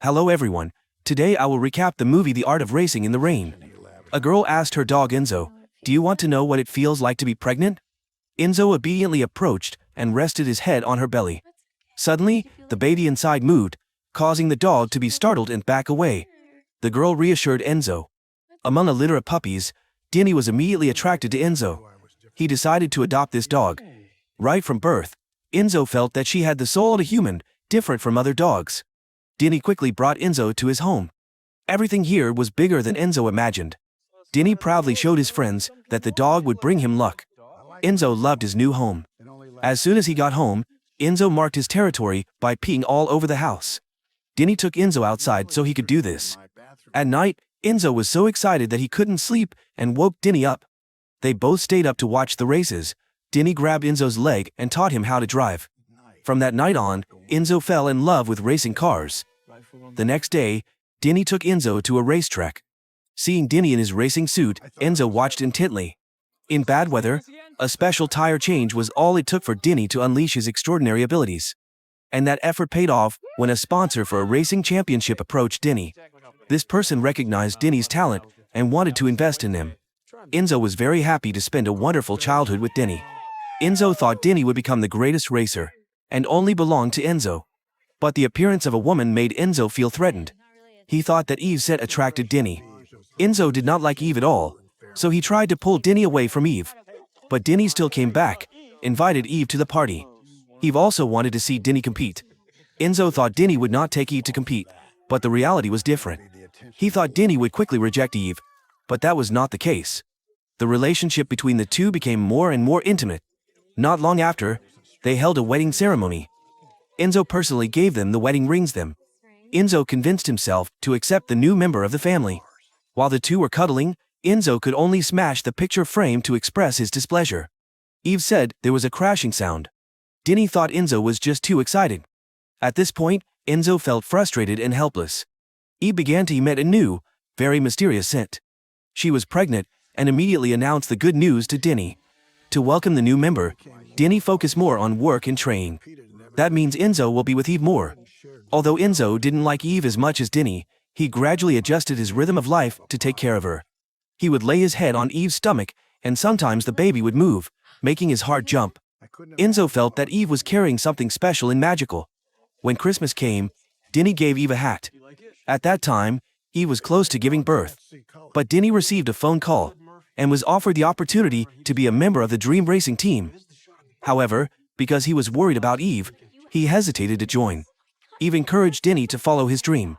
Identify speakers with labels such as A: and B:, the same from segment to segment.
A: Hello everyone, today I will recap the movie The Art of Racing in the Rain. A girl asked her dog Enzo, "Do you want to know what it feels like to be pregnant?" Enzo obediently approached and rested his head on her belly. Suddenly, the baby inside moved, causing the dog to be startled and back away. The girl reassured Enzo. Among a litter of puppies, Denny was immediately attracted to Enzo. He decided to adopt this dog. Right from birth, Enzo felt that she had the soul of a human, different from other dogs. Denny quickly brought Enzo to his home. Everything here was bigger than Enzo imagined. Denny proudly showed his friends that the dog would bring him luck. Enzo loved his new home. As soon as he got home, Enzo marked his territory by peeing all over the house. Denny took Enzo outside so he could do this. At night, Enzo was so excited that he couldn't sleep and woke Denny up. They both stayed up to watch the races. Denny grabbed Enzo's leg and taught him how to drive. From that night on, Enzo fell in love with racing cars. The next day, Denny took Enzo to a racetrack. Seeing Denny in his racing suit, Enzo watched intently. In bad weather, a special tire change was all it took for Denny to unleash his extraordinary abilities. And that effort paid off when a sponsor for a racing championship approached Denny. This person recognized Denny's talent and wanted to invest in him. Enzo was very happy to spend a wonderful childhood with Denny. Enzo thought Denny would become the greatest racer, and only belonged to Enzo. But the appearance of a woman made Enzo feel threatened. He thought that Eve's set attracted Denny. Enzo did not like Eve at all, so he tried to pull Denny away from Eve. But Denny still came back, invited Eve to the party. Eve also wanted to see Denny compete. Enzo thought Denny would not take Eve to compete, but the reality was different. He thought Denny would quickly reject Eve, but that was not the case. The relationship between the two became more and more intimate. Not long after, they held a wedding ceremony. Enzo personally gave them the wedding rings. Enzo convinced himself to accept the new member of the family. While the two were cuddling, Enzo could only smash the picture frame to express his displeasure. Eve said there was a crashing sound. Denny thought Enzo was just too excited. At this point, Enzo felt frustrated and helpless. Eve began to emit a new, very mysterious scent. She was pregnant and immediately announced the good news to Denny. To welcome the new member, Denny focused more on work and training. That means Enzo will be with Eve more. Although Enzo didn't like Eve as much as Denny, he gradually adjusted his rhythm of life to take care of her. He would lay his head on Eve's stomach, and sometimes the baby would move, making his heart jump. Enzo felt that Eve was carrying something special and magical. When Christmas came, Denny gave Eve a hat. At that time, Eve was close to giving birth. But Denny received a phone call and was offered the opportunity to be a member of the dream racing team. However, because he was worried about Eve, he hesitated to join. Eve encouraged Denny to follow his dream.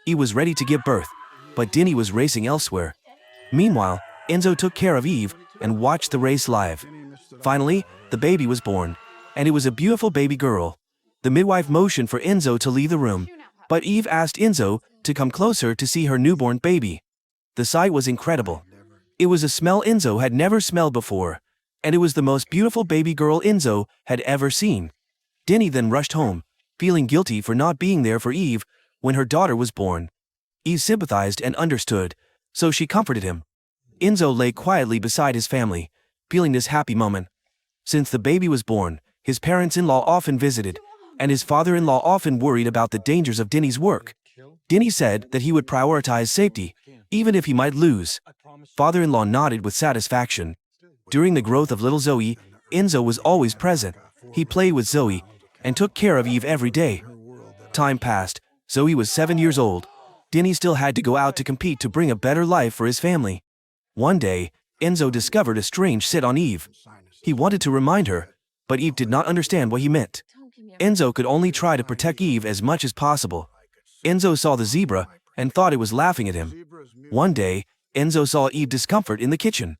A: Eve was ready to give birth, but Denny was racing elsewhere. Meanwhile, Enzo took care of Eve and watched the race live. Finally, the baby was born, and it was a beautiful baby girl. The midwife motioned for Enzo to leave the room, but Eve asked Enzo to come closer to see her newborn baby. The sight was incredible. It was a smell Enzo had never smelled before, and it was the most beautiful baby girl Enzo had ever seen. Denny then rushed home, feeling guilty for not being there for Eve when her daughter was born. Eve sympathized and understood, so she comforted him. Enzo lay quietly beside his family, feeling this happy moment. Since the baby was born, his parents-in-law often visited, and his father-in-law often worried about the dangers of Denny's work. Denny said that he would prioritize safety, even if he might lose. Father-in-law nodded with satisfaction. During the growth of little Zoe, Enzo was always present. He played with Zoe and took care of Eve every day. Time passed. Zoe was 7 years old. Denny still had to go out to compete to bring a better life for his family. One day, Enzo discovered a strange scent on Eve. He wanted to remind her, but Eve did not understand what he meant. Enzo could only try to protect Eve as much as possible. Enzo saw the zebra and thought it was laughing at him. One day, Enzo saw Eve discomfort in the kitchen.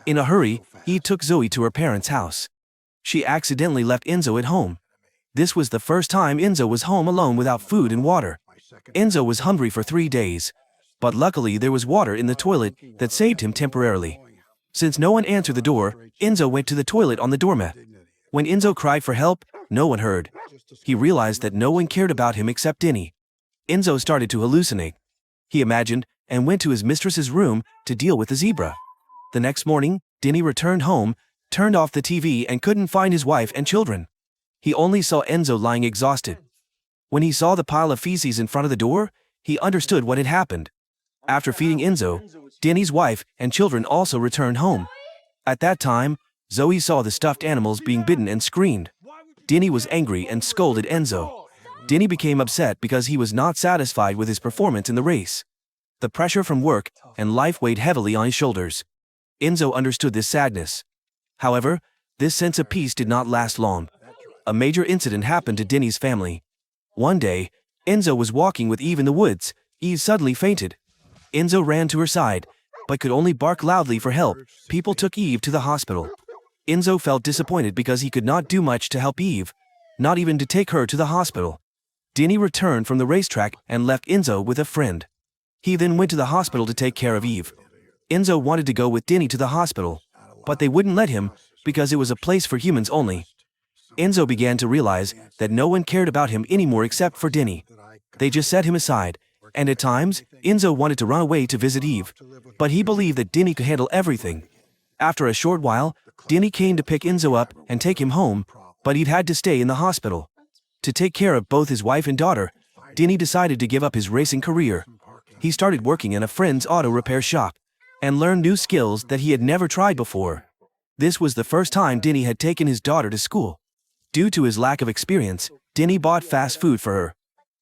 A: In a hurry, Eve took Zoe to her parents' house. She accidentally left Enzo at home. This was the first time Enzo was home alone without food and water. Enzo was hungry for 3 days, but luckily there was water in the toilet that saved him temporarily. Since no one answered the door, Enzo went to the toilet on the doormat. When Enzo cried for help, no one heard. He realized that no one cared about him except Denny. Enzo started to hallucinate. He imagined and went to his mistress's room to deal with the zebra. The next morning, Denny returned home, turned off the TV and couldn't find his wife and children. He only saw Enzo lying exhausted. When he saw the pile of feces in front of the door, he understood what had happened. After feeding Enzo, Denny's wife and children also returned home. At that time, Zoe saw the stuffed animals being bitten and screamed. Denny was angry and scolded Enzo. Denny became upset because he was not satisfied with his performance in the race. The pressure from work and life weighed heavily on his shoulders. Enzo understood this sadness. However, this sense of peace did not last long. A major incident happened to Denny's family. One day, Enzo was walking with Eve in the woods. Eve suddenly fainted. Enzo ran to her side, but could only bark loudly for help. People took Eve to the hospital. Enzo felt disappointed because he could not do much to help Eve, not even to take her to the hospital. Denny returned from the racetrack and left Enzo with a friend. He then went to the hospital to take care of Eve. Enzo wanted to go with Denny to the hospital, but they wouldn't let him because it was a place for humans only. Enzo began to realize that no one cared about him anymore except for Denny. They just set him aside, and at times, Enzo wanted to run away to visit Eve, but he believed that Denny could handle everything. After a short while, Denny came to pick Enzo up and take him home, but he'd had to stay in the hospital. To take care of both his wife and daughter, Denny decided to give up his racing career. He started working in a friend's auto repair shop and learned new skills that he had never tried before. This was the first time Denny had taken his daughter to school. Due to his lack of experience, Denny bought fast food for her.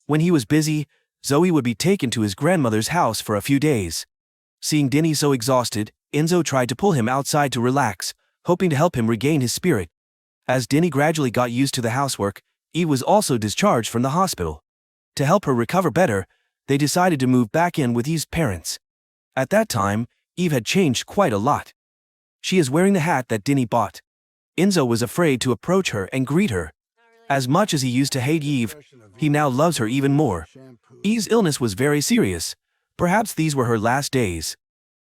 A: When he was busy, Zoe would be taken to his grandmother's house for a few days. Seeing Denny so exhausted, Enzo tried to pull him outside to relax, hoping to help him regain his spirit. As Denny gradually got used to the housework, Eve was also discharged from the hospital. To help her recover better, they decided to move back in with Eve's parents. At that time, Eve had changed quite a lot. She is wearing the hat that Denny bought. Enzo was afraid to approach her and greet her. As much as he used to hate Eve, he now loves her even more. Eve's illness was very serious. Perhaps these were her last days.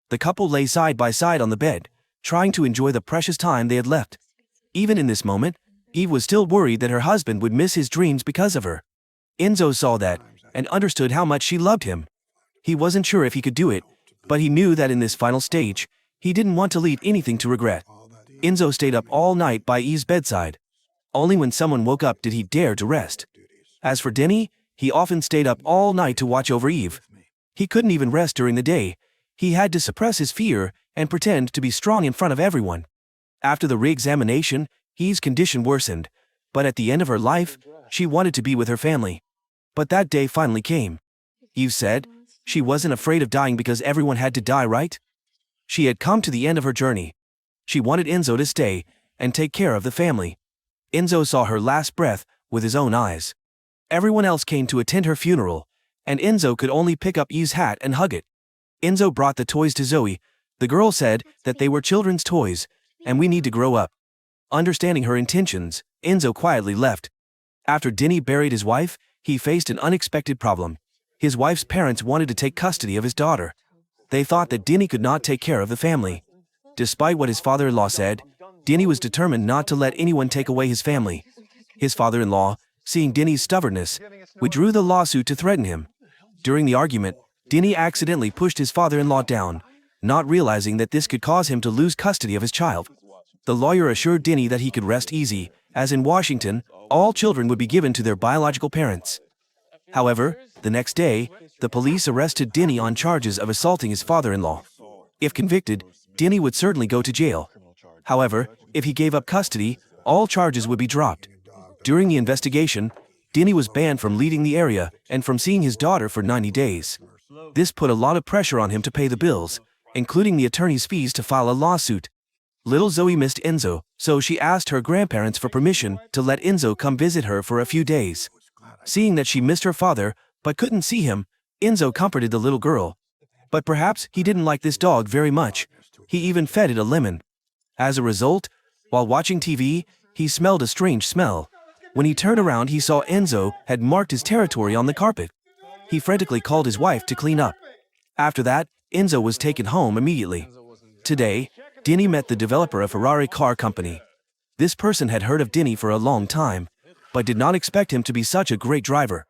A: The couple lay side by side on the bed, trying to enjoy the precious time they had left. Even in this moment, Eve was still worried that her husband would miss his dreams because of her. Enzo saw that and understood how much she loved him. He wasn't sure if he could do it, but he knew that in this final stage, he didn't want to leave anything to regret. Enzo stayed up all night by Eve's bedside. Only when someone woke up did he dare to rest. As for Denny, he often stayed up all night to watch over Eve. He couldn't even rest during the day. He had to suppress his fear and pretend to be strong in front of everyone. After the re-examination, Eve's condition worsened, but at the end of her life, she wanted to be with her family. But that day finally came. Eve said she wasn't afraid of dying because everyone had to die, right? She had come to the end of her journey. She wanted Enzo to stay and take care of the family. Enzo saw her last breath with his own eyes. Everyone else came to attend her funeral, and Enzo could only pick up Eve's hat and hug it. Enzo brought the toys to Zoe. The girl said that they were children's toys, and we need to grow up. Understanding her intentions, Enzo quietly left. After Denny buried his wife, he faced an unexpected problem. His wife's parents wanted to take custody of his daughter. They thought that Denny could not take care of the family. Despite what his father-in-law said, Denny was determined not to let anyone take away his family. His father-in-law, seeing Denny's stubbornness, withdrew the lawsuit to threaten him. During the argument, Denny accidentally pushed his father-in-law down, not realizing that this could cause him to lose custody of his child. The lawyer assured Denny that he could rest easy, as in Washington, all children would be given to their biological parents. However, the next day, the police arrested Denny on charges of assaulting his father-in-law. If convicted, Denny would certainly go to jail. However, if he gave up custody, all charges would be dropped. During the investigation, Denny was banned from leaving the area and from seeing his daughter for 90 days. This put a lot of pressure on him to pay the bills, including the attorney's fees to file a lawsuit. Little Zoe missed Enzo, so she asked her grandparents for permission to let Enzo come visit her for a few days. Seeing that she missed her father but couldn't see him, Enzo comforted the little girl. But perhaps he didn't like this dog very much. He even fed it a lemon. As a result, while watching TV, he smelled a strange smell. When he turned around, he saw Enzo had marked his territory on the carpet. He frantically called his wife to clean up. After that, Enzo was taken home immediately. Today, Denny met the developer of a Ferrari car company. This person had heard of Denny for a long time, but did not expect him to be such a great driver.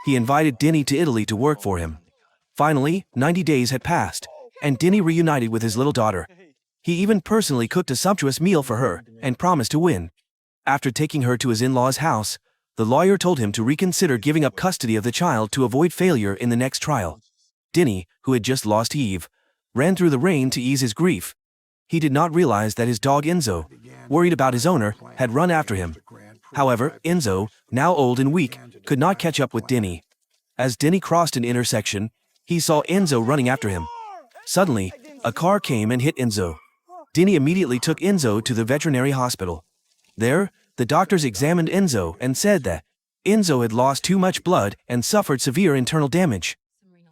A: He invited Denny to Italy to work for him. Finally, 90 days had passed, and Denny reunited with his little daughter. He even personally cooked a sumptuous meal for her and promised to win. After taking her to his in-laws' house, The lawyer told him to reconsider giving up custody of the child to avoid failure in the next trial. Denny, who had just lost Eve, ran through the rain to ease his grief. He did not realize that his dog Enzo, worried about his owner, had run after him. However, Enzo, now old and weak, could not catch up with Denny. As Denny crossed an intersection, he saw Enzo running after him. Suddenly, a car came and hit Enzo. Denny immediately took Enzo to the veterinary hospital. There, the doctors examined Enzo and said that Enzo had lost too much blood and suffered severe internal damage.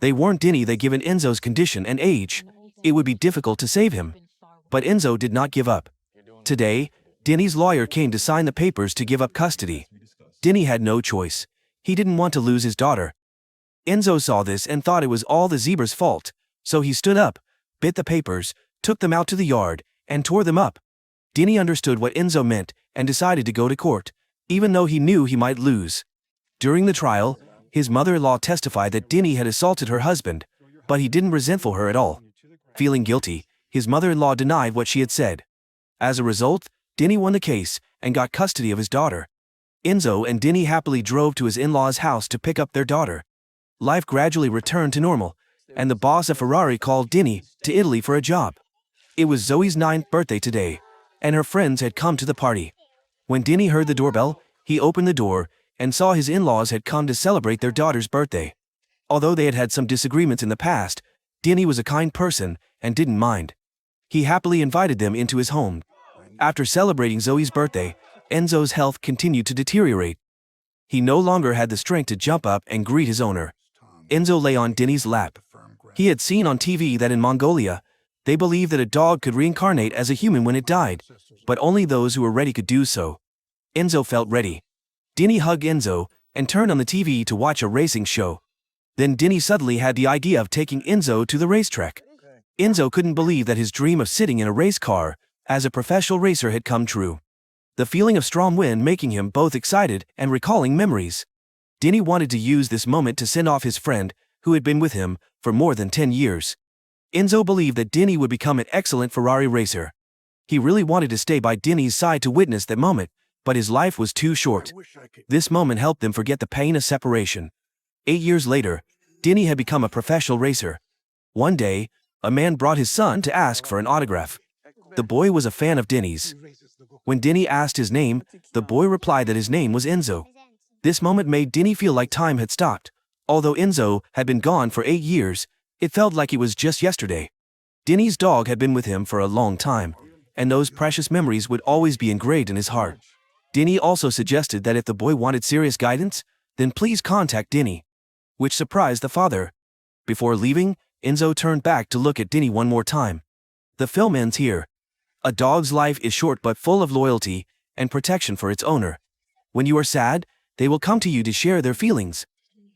A: They warned Denny that given Enzo's condition and age, it would be difficult to save him. But Enzo did not give up. Today, Denny's lawyer came to sign the papers to give up custody. Denny had no choice. He didn't want to lose his daughter. Enzo saw this and thought it was all the zebra's fault, so he stood up, bit the papers, took them out to the yard, and tore them up. Denny understood what Enzo meant and decided to go to court, even though he knew he might lose. During the trial, his mother-in-law testified that Denny had assaulted her husband, but he didn't resentful her at all. Feeling guilty, his mother-in-law denied what she had said. As a result, Denny won the case and got custody of his daughter. Enzo and Denny happily drove to his in-laws' house to pick up their daughter. Life gradually returned to normal, and the boss of Ferrari called Denny to Italy for a job. It was Zoe's 9th birthday today, and her friends had come to the party. When Denny heard the doorbell, he opened the door and saw his in-laws had come to celebrate their daughter's birthday. Although they had had some disagreements in the past, Denny was a kind person and didn't mind. He happily invited them into his home. After celebrating Zoe's birthday, Enzo's health continued to deteriorate. He no longer had the strength to jump up and greet his owner. Enzo lay on Denny's lap. He had seen on TV that in Mongolia, they believed that a dog could reincarnate as a human when it died, but only those who were ready could do so. Enzo felt ready. Denny hugged Enzo and turned on the TV to watch a racing show. Then Denny suddenly had the idea of taking Enzo to the racetrack. Enzo couldn't believe that his dream of sitting in a race car as a professional racer had come true. The feeling of strong wind making him both excited and recalling memories. Denny wanted to use this moment to send off his friend, who had been with him for more than 10 years. Enzo believed that Denny would become an excellent Ferrari racer. He really wanted to stay by Denny's side to witness that moment, but his life was too short. This moment helped them forget the pain of separation. 8 years later, Denny had become a professional racer. One day, a man brought his son to ask for an autograph. The boy was a fan of Denny's. When Denny asked his name, the boy replied that his name was Enzo. This moment made Denny feel like time had stopped. Although Enzo had been gone for 8 years, it felt like it was just yesterday. Denny's dog had been with him for a long time, and those precious memories would always be engraved in his heart. Denny also suggested that if the boy wanted serious guidance, then please contact Denny, which surprised the father. Before leaving, Enzo turned back to look at Denny one more time. The film ends here. A dog's life is short but full of loyalty and protection for its owner. When you are sad, they will come to you to share their feelings.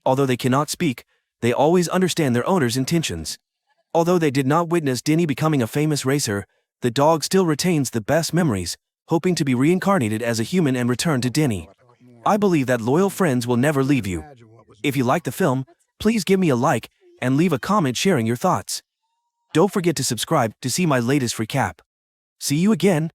A: Although they cannot speak, they always understand their owner's intentions. Although they did not witness Denny becoming a famous racer, the dog still retains the best memories, hoping to be reincarnated as a human and return to Denny. I believe that loyal friends will never leave you. If you like the film, please give me a like and leave a comment sharing your thoughts. Don't forget to subscribe to see my latest recap. See you again.